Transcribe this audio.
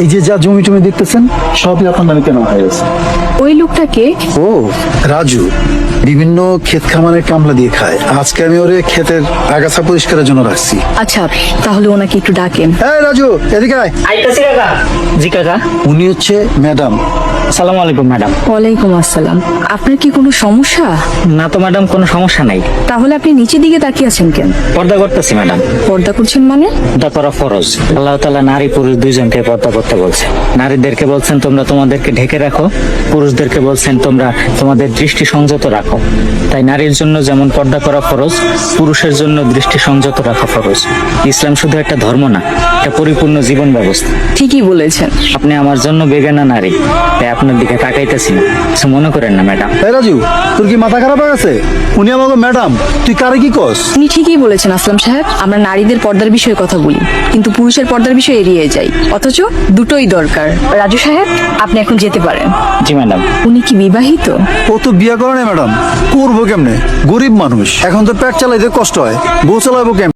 এই যে যা জমি টমি দেখতেছেন সবই আপনার নামে কেন হয়ে গেছে। ওই লোকটাকে? ও রাজু, বিভিন্ন ক্ষেত খামারের কামলা দিয়ে খায়। আজকে আমি ওরে ক্ষেতের আগাছা পরিষ্কারের জন্য রাখছি। আচ্ছা, তাহলে ওনাকে একটু ডাকেন। এই রাজু, এদিকে আয়। আইতাছি কাকা। জি কাকা। উনি হচ্ছে ম্যাডাম। আসসালামু আলাইকুম ম্যাডাম। ওয়ালাইকুম আসসালাম। আপনার কি কোনো সমস্যা? না তো ম্যাডাম, কোনো সমস্যা নাই। তাহলে আপনি নিচের দিকে তাকিয়ে আছেন কেন? পর্দা করতেছি ম্যাডাম। পর্দা করছেন মানে? পর্দা করা ফরজ। আল্লাহ তাআলা নারী পুরুষ দুইজনকে পর্দা করতে বলছে। নারীদেরকে বলছেন তোমরা তোমাদেরকে ঢেকে রাখো, পুরুষদেরকে বলছেন তোমরা তোমাদের দৃষ্টি সংযত রাখো। তাই নারীর জন্য যেমন পর্দা করা ফরজ, পুরুষের জন্য দৃষ্টি সংযত রাখা ফরজ। ইসলাম শুধু একটা ধর্ম না, এটা পরিপূর্ণ জীবন ব্যবস্থা। ঠিকই বলেছেন। আপনি আমার জন্য বেগানা নারী, তাই আপনার দিকে তাকাইতেছি না, কিছু মনে করেন না ম্যাডাম। এই রাজু, তোর কি মাথা খারাপ হয়ে গেছে? উনি আমাকে ম্যাডাম, তুই কারে কি কস? আপনি ঠিকই বলেছেন আসলাম সাহেব। আমরা নারীদের পর্দার বিষয়ে কথা বলি, কিন্তু পুরুষের পর্দার বিষয়ে এড়িয়ে যাই। অথচ দুটোই দরকার। রাজু সাহেব, আপনি এখন যেতে পারেন। জি ম্যাডাম। উনি কি বিবাহিত? ও তো বিয়ে করে না ম্যাডাম, করবো কেমনে? গরিব মানুষ, এখন তো পেট চালাইতে কষ্ট হয়, বউ চালাবো কেমনে?